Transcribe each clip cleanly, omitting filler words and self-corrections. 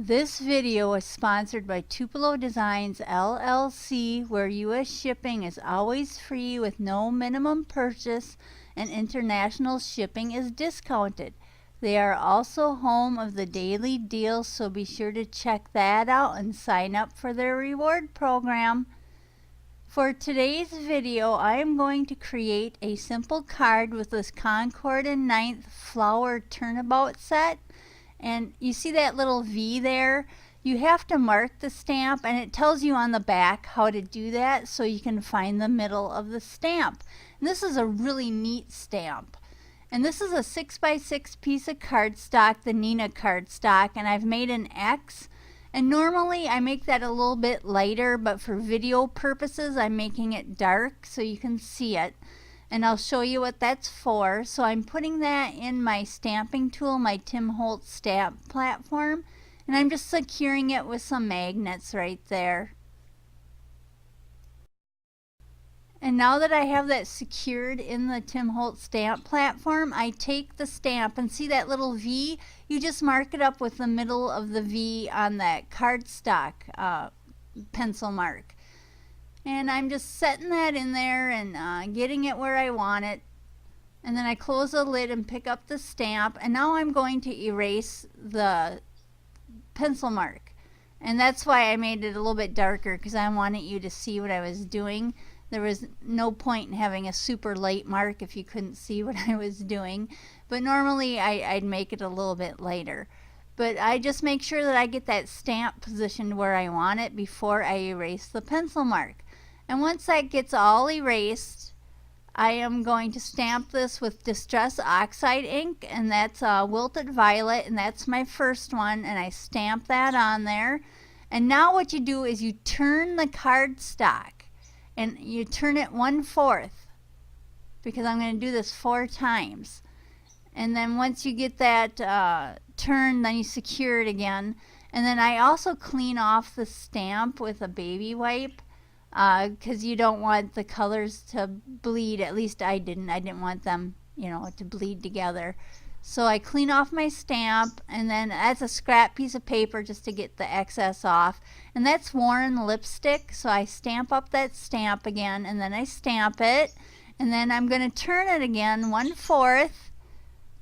This video is sponsored by Tupelodesignsllc, where U.S. shipping is always free with no minimum purchase and international shipping is discounted. They are also home of the daily deals, so be sure to check that out and sign up for their reward program. For today's video, I am going to create a simple card with this Concord and 9th flower turnabout set. And you see that little V there? You have to mark the stamp, and it tells you on the back how to do that so you can find the middle of the stamp. And this is a really neat stamp. And this is a 6x6 piece of cardstock, the Neenah cardstock, and I've made an X. And normally I make that a little bit lighter, but for video purposes I'm making it dark so you can see it. And I'll show you what that's for. So I'm putting that in my stamping tool, my Tim Holtz stamp platform, and I'm just securing it with some magnets right there. And now that I have that secured in the Tim Holtz stamp platform, I take the stamp and see that little V? You just mark it up with the middle of the V on that cardstock pencil mark. And I'm just setting that in there and getting it where I want it. And then I close the lid and pick up the stamp. And now I'm going to erase the pencil mark. And that's why I made it a little bit darker, because I wanted you to see what I was doing. There was no point in having a super light mark if you couldn't see what I was doing. But normally I'd make it a little bit lighter. But I just make sure that I get that stamp positioned where I want it before I erase the pencil mark. And once that gets all erased, I am going to stamp this with Distress Oxide ink, and that's Wilted Violet, and that's my first one, and I stamp that on there. And now what you do is you turn the cardstock, and you turn it 1/4, because I'm going to do this 4 times. And then once you get that turned, then you secure it again. And then I also clean off the stamp with a baby wipe, because you don't want the colors to bleed. At least I didn't want them, you know, to bleed together. So I clean off my stamp, and then that's a scrap piece of paper just to get the excess off. And that's worn lipstick, so I stamp up that stamp again, and then I stamp it, and then I'm going to turn it again 1/4.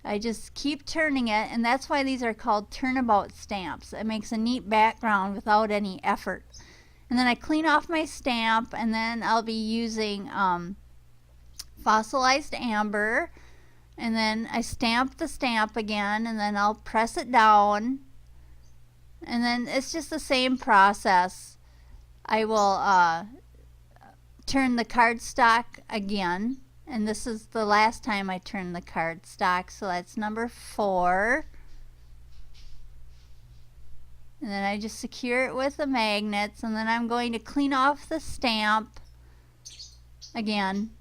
I just keep turning it, and that's why these are called turnabout stamps. It makes a neat background without any effort. And then I clean off my stamp, and then I'll be using Fossilized amber, and then I stamp the stamp again, and then I'll press it down, and then it's just the same process. I will turn the cardstock again, and this is the last time I turn the cardstock, so that's number 4. And then I just secure it with the magnets, and then I'm going to clean off the stamp again.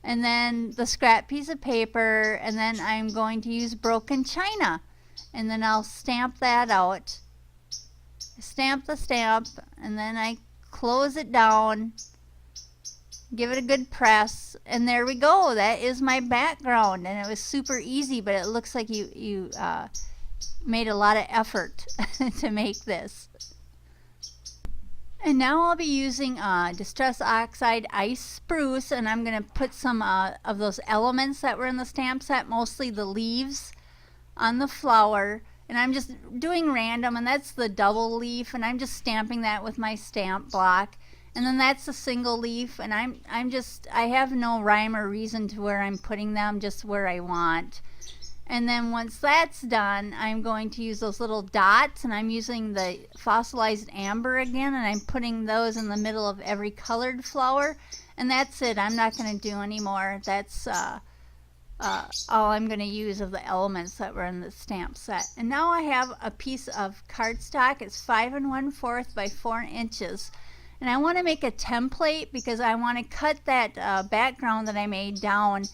And then the scrap piece of paper, and then I'm going to use broken china. And then I'll stamp that out. Stamp the stamp, and then I close it down. Give it a good press, and there we go. That is my background, and it was super easy, but it looks like you made a lot of effort to make this. And now I'll be using Distress Oxide Ice Spruce, and I'm going to put some of those elements that were in the stamp set, mostly the leaves, on the flower. And I'm just doing random, and that's the double leaf, and I'm just stamping that with my stamp block. And then that's the single leaf, and I have no rhyme or reason to where I'm putting them, just where I want. And then once that's done, I'm going to use those little dots, and I'm using the Fossilized amber again, and I'm putting those in the middle of every colored flower. And that's it. I'm not going to do any more. That's all I'm going to use of the elements that were in the stamp set. And now I have a piece of cardstock. It's 5 1/4 by 4 inches. And I want to make a template because I want to cut that background that I made down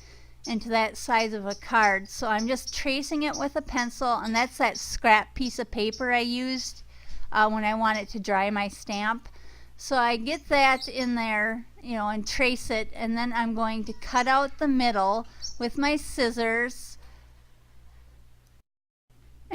into that size of a card. So I'm just tracing it with a pencil, and that's that scrap piece of paper I used when I want it to dry my stamp. So I get that in there, you know, and trace it, and then I'm going to cut out the middle with my scissors.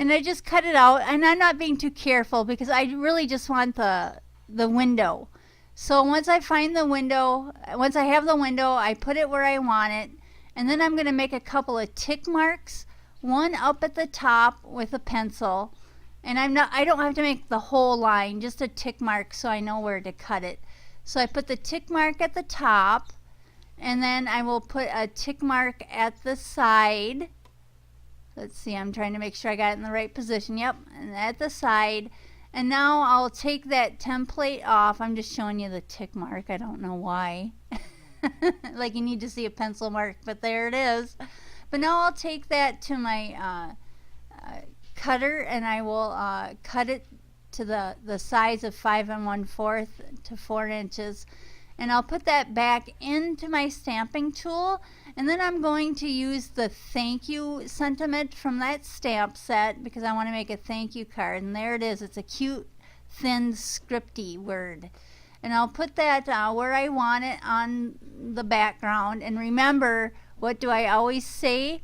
And I just cut it out, and I'm not being too careful because I really just want the window. So once I find the window, once I have the window, I put it where I want it, and then I'm going to make a couple of tick marks, one up at the top with a pencil, and I don't have to make the whole line, just a tick mark so I know where to cut it. So I put the tick mark at the top, and then I will put a tick mark at the side. Let's see, I'm trying to make sure I got it in the right position. Yep, and at the side. And now I'll take that template off. I'm just showing you the tick mark. I don't know why. Like you need to see a pencil mark, but there it is. But now I'll take that to my cutter, and I will cut it to the size of 5 1/4 to 4 inches. And I'll put that back into my stamping tool, and then I'm going to use the thank you sentiment from that stamp set because I want to make a thank you card. And there it is. It's a cute, thin, scripty word. And I'll put that where I want it on the background. And remember, what do I always say?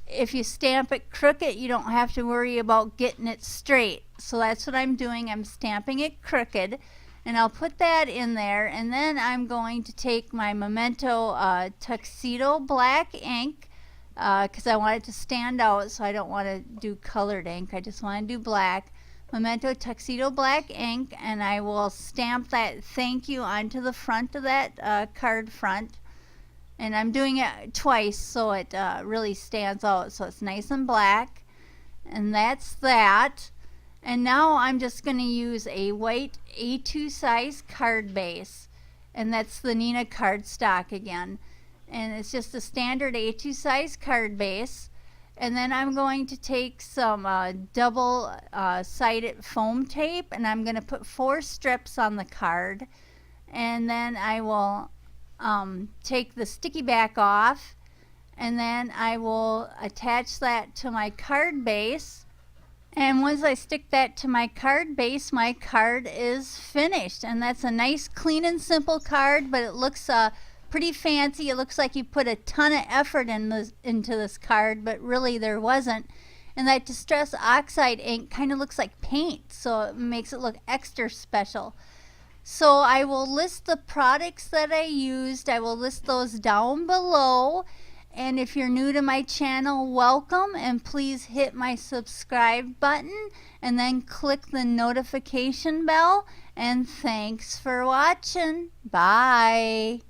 If you stamp it crooked, you don't have to worry about getting it straight. So that's what I'm doing. I'm stamping it crooked. And I'll put that in there, and then I'm going to take my Memento tuxedo black ink because I want it to stand out, so I don't want to do colored ink. I just want to do black. Memento tuxedo black ink, and I will stamp that thank you onto the front of that card front. And I'm doing it twice so it really stands out, so it's nice and black. And that's that. And now I'm just going to use a white A2 size card base, and that's the Neenah Cardstock again. And it's just a standard A2 size card base. And then I'm going to take some double sided foam tape, and I'm going to put 4 strips on the card. And then I will take the sticky back off, and then I will attach that to my card base. And once I stick that to my card base, my card is finished. And that's a nice, clean and simple card, but it looks pretty fancy. It looks like you put a ton of effort into this card, but really there wasn't. And that Distress Oxide ink kind of looks like paint, so it makes it look extra special. So I will list the products that I used. I will list those down below. And if you're new to my channel, welcome, and please hit my subscribe button and then click the notification bell. And thanks for watching. Bye.